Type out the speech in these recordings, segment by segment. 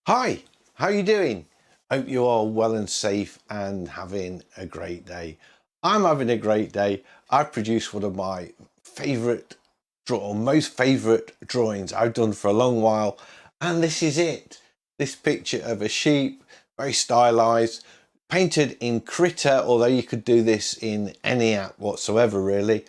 Hi, how are you doing? Hope you're all well and safe and having a great day. I'm having a great day. I've produced one of my most favourite drawings I've done for a long while, and this is it. This picture of a sheep, very stylized, painted in Krita, although you could do this in any app whatsoever really.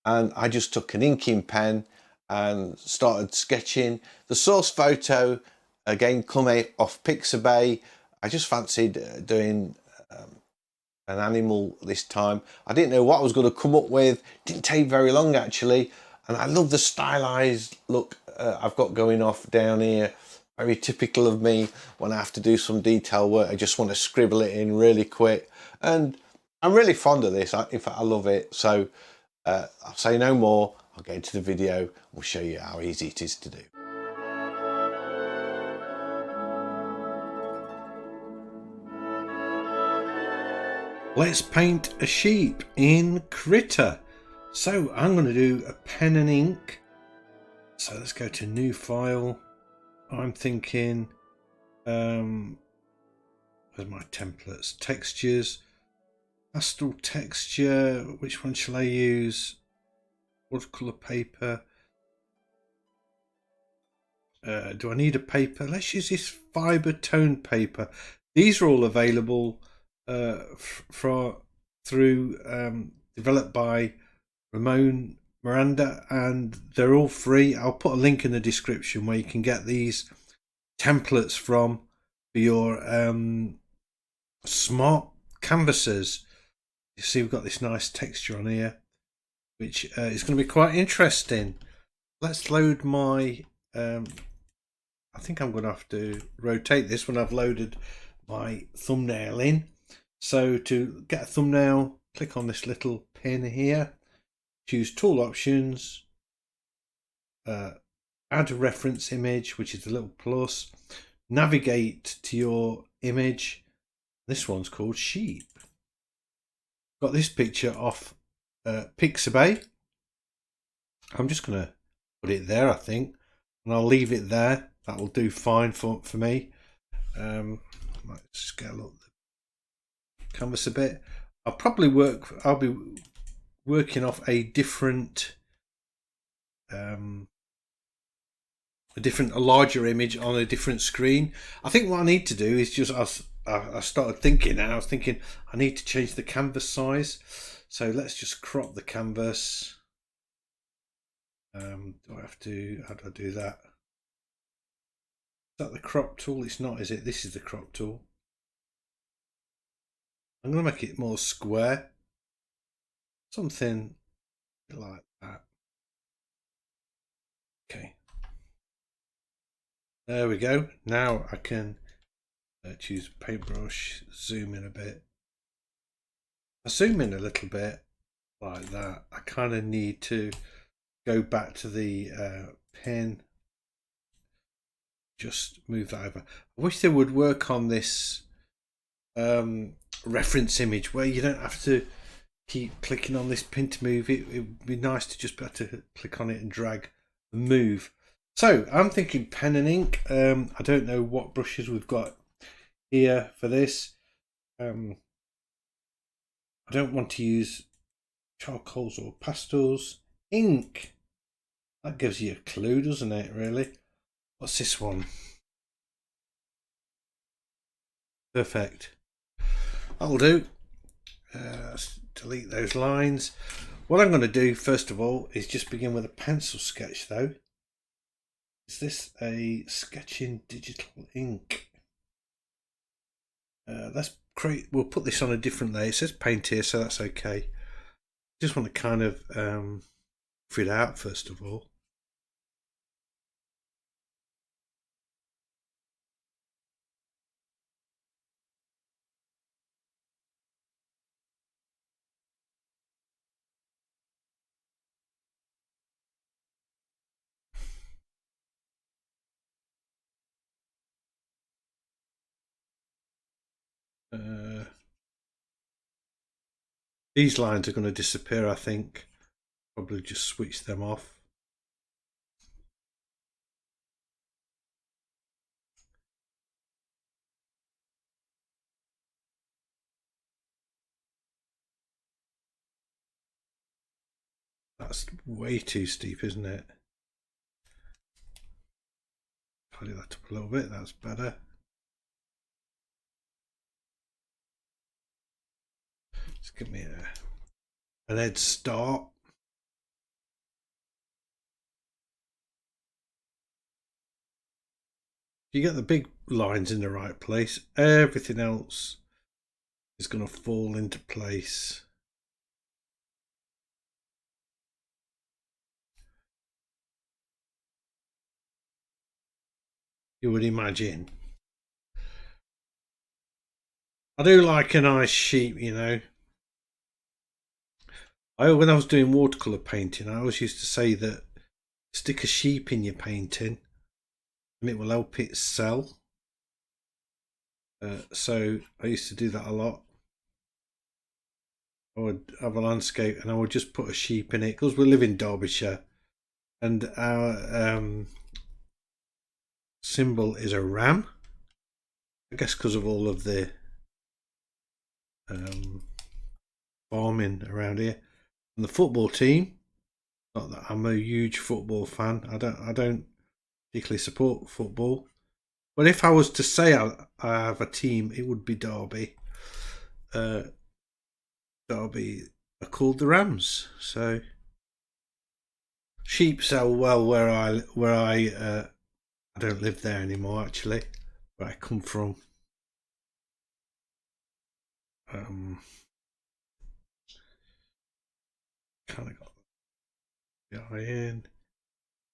And I just took an inking pen and started sketching. The source photo again come off Pixabay. I just fancied doing an animal this time. I didn't know what I was going to come up with. Didn't take very long actually, and I love the stylized look I've got going off down here. Very typical of me when I have to do some detail work. I just want to scribble it in really quick, and I'm really fond of this. In fact, I love it. So I'll say no more. I'll get into the video. We'll show you how easy it is to do. Let's paint a sheep in Krita. So I'm going to do a pen and ink. So let's go to new file. I'm thinking, where's my templates? Textures, pastel texture. Which one shall I use? Watercolor paper. Do I need a paper? Let's use this fiber tone paper. These are all available through developed by Ramon Miranda, and they're all free. I'll put a link in the description where you can get these templates from for your smart canvases. You see we've got this nice texture on here, which is going to be quite interesting. Let's load my I think I'm going to have to rotate this when I've loaded my thumbnail in. So to get a thumbnail, click on this little pin here, choose tool options, add a reference image, which is the little plus, navigate to your image. This one's called sheep. Got this picture off Pixabay. I'm just going to put it there, I think, and I'll leave it there. That will do fine for me. Might scale up the canvas a bit. I'll be working off a different a larger image on a different screen. I think what I need to do is just I started thinking, and I was thinking I need to change the canvas size. So let's just crop the canvas. Do I have to? How do I do that? Is that the crop tool? It's not, is it? This is the crop tool. I'm going to make it more square. Something like that. Okay. There we go. Now I can choose paintbrush, zoom in a bit. I zoom in a little bit like that. I kind of need to go back to the pen. Just move that over. I wish they would work on this reference image where you don't have to keep clicking on this pin to move it. It would be nice to just be able to click on it and drag and move. So I'm thinking pen and ink. I don't know what brushes we've got here for this. I don't want to use charcoals or pastels. Ink. That gives you a clue, doesn't it, really? What's this one? Perfect. That'll do. Let's delete those lines. What I'm going to do first of all is just begin with a pencil sketch though. Is this a sketching digital ink? We'll put this on a different layer. It says paint here, so that's okay. Just want to kind of fit out first of all. These lines are going to disappear, I think. Probably just switch them off. That's way too steep, isn't it? Tidy that up a little bit, that's better. Just give me an head start. You get the big lines in the right place, everything else is going to fall into place. You would imagine. I do like a nice sheep, you know. When I was doing watercolour painting, I always used to say that stick a sheep in your painting and it will help it sell. So I used to do that a lot. I would have a landscape and I would just put a sheep in it because we live in Derbyshire and our symbol is a ram. I guess because of all of the farming around here. And the football team, not that I'm a huge football fan. I don't particularly support football. But if I was to say I have a team, it would be Derby. Derby are called the Rams. So sheep sell well where I don't live there anymore actually, where I come from. Kind of got the eye in,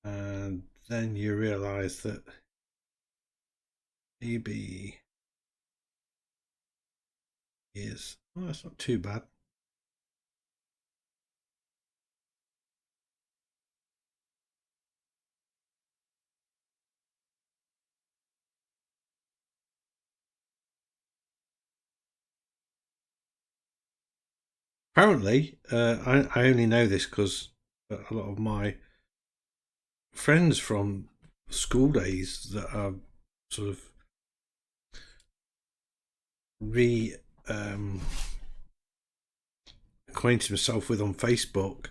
and then you realise that maybe is that's not too bad. Apparently, I only know this because a lot of my friends from school days that are sort of acquainted myself with on Facebook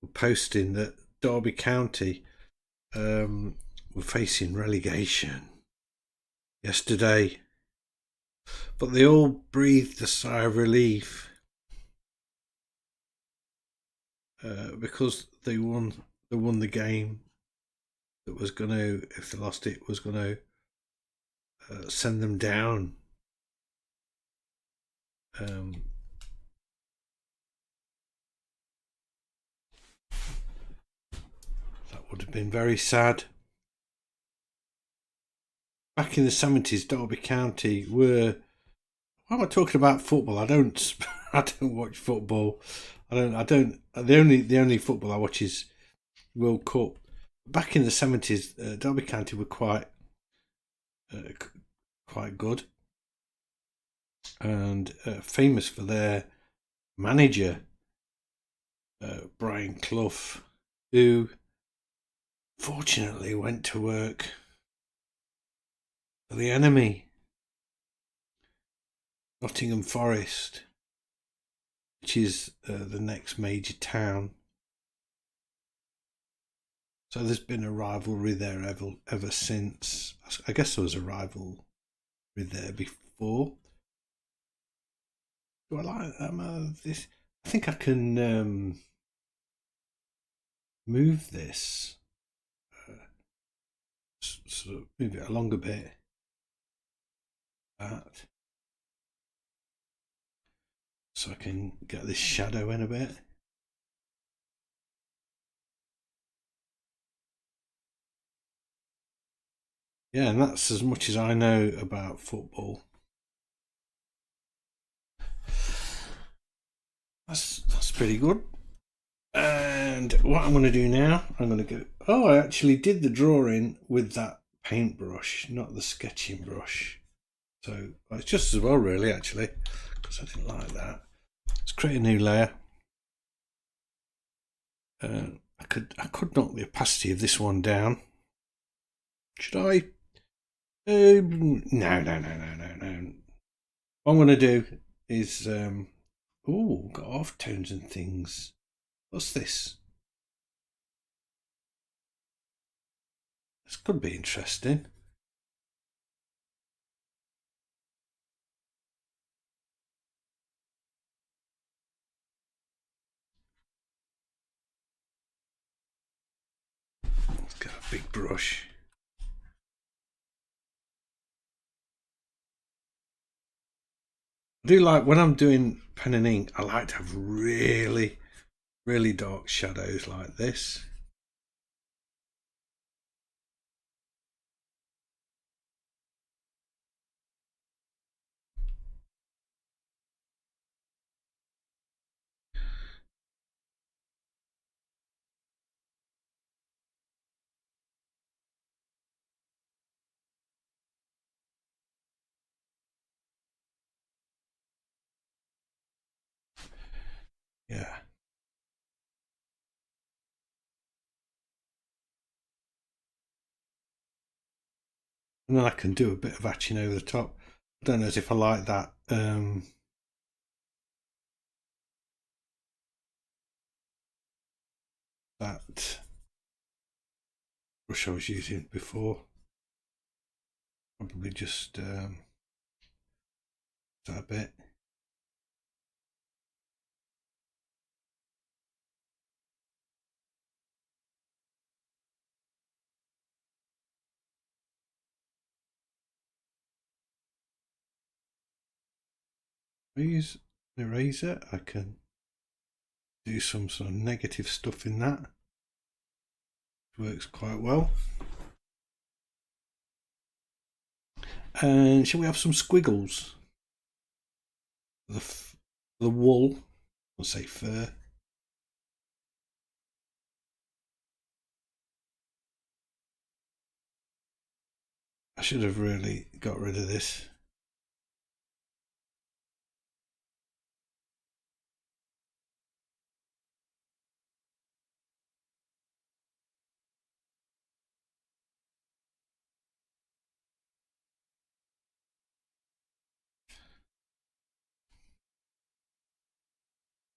were posting that Derby County were facing relegation yesterday, but they all breathed a sigh of relief because they won the game that was going to, if they lost it, was going to send them down. That would have been very sad. Back in the 70s, Derby County were. Why am I talking about football? I don't watch football. I don't. The only football I watch is World Cup. Back in the 70s, Derby County were quite good and famous for their manager, Brian Clough, who fortunately went to work for the enemy, Nottingham Forest, which is the next major town. So there's been a rivalry there ever since. I guess there was a rivalry there before. Do I like this? I think I can move this. Sort of move it along a bit. That. So I can get this shadow in a bit. Yeah, and that's as much as I know about football. That's pretty good. And what I'm going to do now, I'm going to go. Oh, I actually did the drawing with that paintbrush, not the sketching brush. So it's just as well, really, actually, because I didn't like that. Let's create a new layer. I could knock the opacity of this one down. Should I? No. What I'm going to do is got off tones and things. What's this? This could be interesting. It's got a big brush. I do like when I'm doing pen and ink, I like to have really, really dark shadows like this. Yeah. And then I can do a bit of hatching over the top. I don't know if I like that. That brush I was using before. Probably just that bit. I use an eraser. I can do some sort of negative stuff in that. It works quite well. And shall we have some squiggles? The wool, I'll say fur. I should have really got rid of this.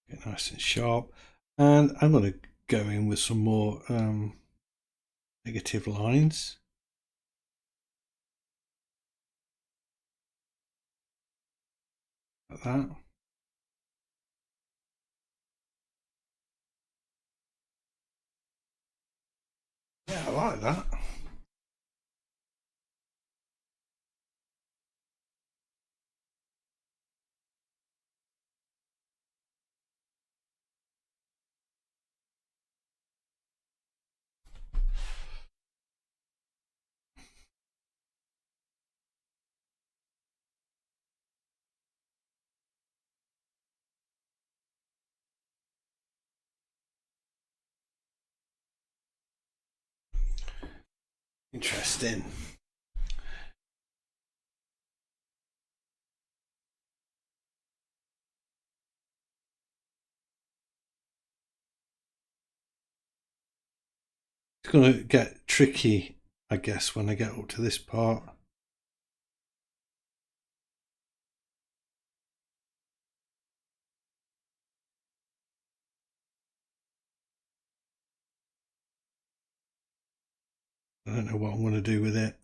Get nice and sharp. And I'm going to go in with some more negative lines. Like that. Yeah, I like that. Interesting. It's going to get tricky, I guess, when I get up to this part. I don't know what I'm going to do with it.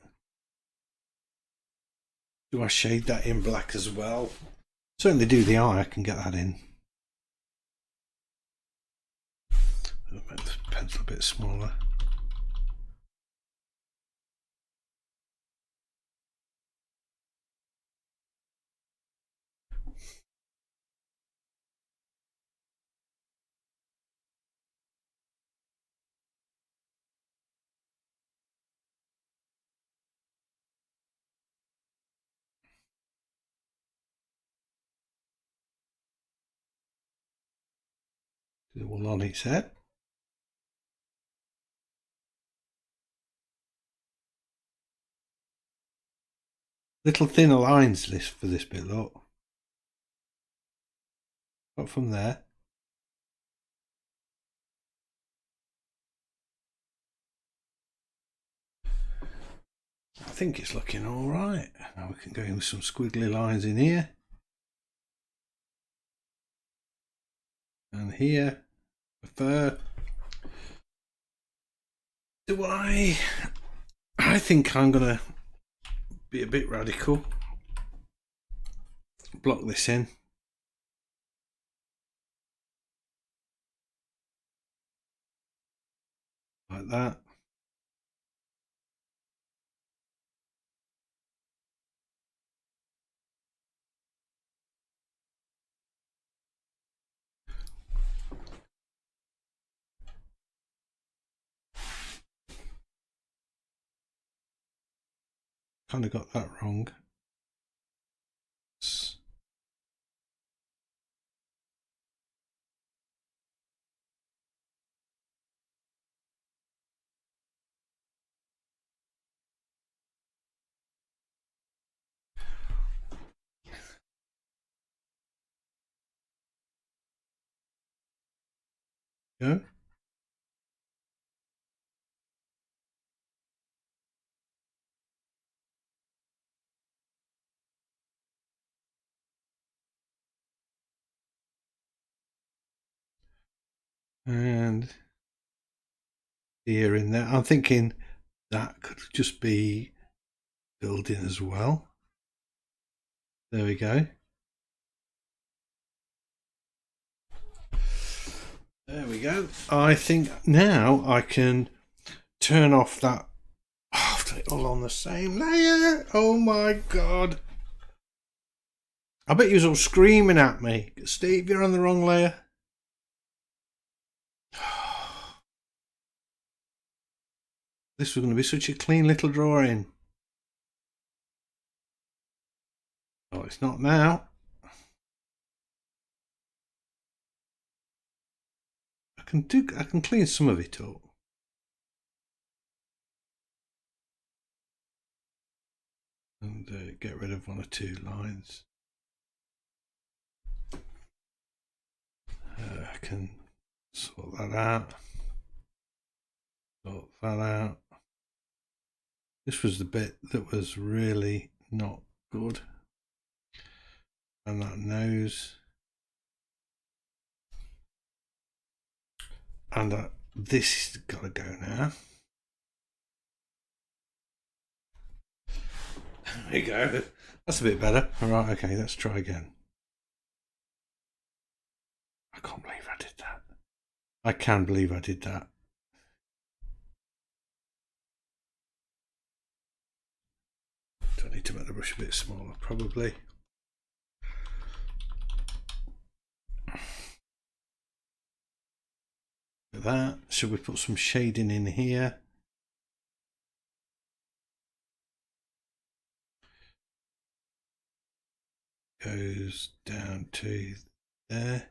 Do I shade that in black as well? Certainly do the eye, I can get that in. I'll make the pencil a bit smaller. The wool on its head. Little thinner lines for this bit, look. Up from there. I think it's looking all right. Now we can go in with some squiggly lines in here. And here, the fur. Do I I think I'm gonna be a bit radical. Block this in. Like that. Kind of got that wrong. Go. And here in there, I'm thinking that could just be filled in as well. There we go. There we go. I think now I can turn off that after it all on the same layer. Oh my god. I bet you're all screaming at me. Steve, you're on the wrong layer. This was going to be such a clean little drawing. Oh, it's not now. I can clean some of it up. And get rid of one or two lines. I can sort that out. Sort that out. This was the bit that was really not good. And that nose. And this has got to go now. There you go. That's a bit better. All right, okay, let's try again. I can't believe I did that. I can believe I did that. Do I need to make the brush a bit smaller? Probably. Like that. Should we put some shading in here? Goes down to there.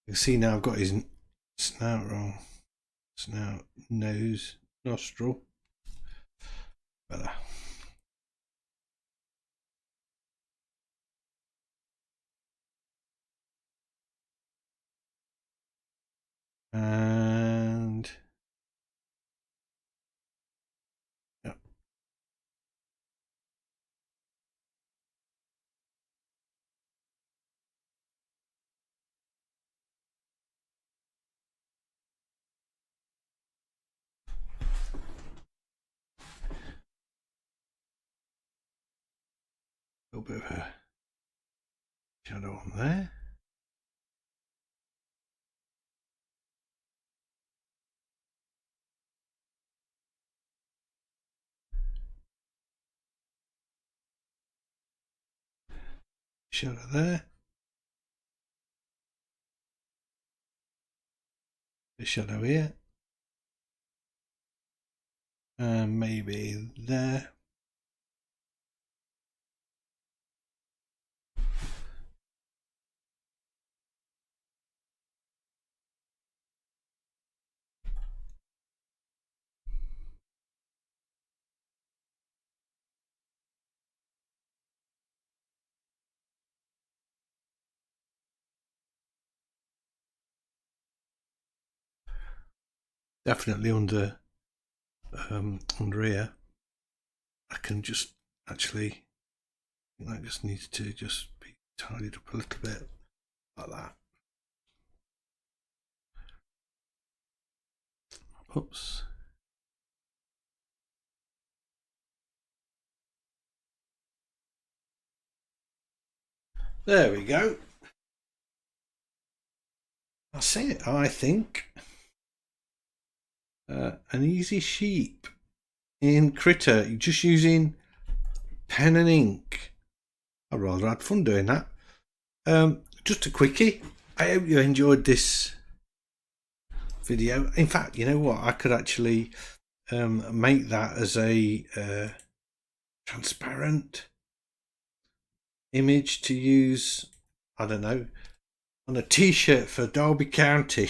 You can see now I've got his snout wrong. Snout, nose, nostril. Better. And yeah. A little bit of a shadow on there. Shadow there. A shadow here. And maybe there. Definitely under here. I can just actually, that just needs to just be tidied up a little bit like that. Oops. There we go. That's it, I think. An easy sheep in Krita, just using pen and ink. I rather had fun doing that. Just a quickie. I hope you enjoyed this video. In fact, you know what? I could actually make that as a transparent image to use, I don't know, on a t-shirt for Derby County.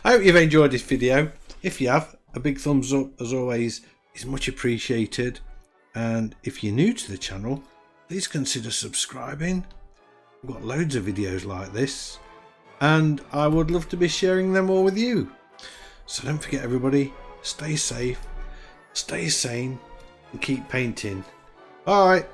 I hope you've enjoyed this video. If you have, a big thumbs up as always is much appreciated, and if you're new to the channel, please consider subscribing. I've got loads of videos like this and I would love to be sharing them all with you. So don't forget, everybody, stay safe, stay sane and keep painting. Bye.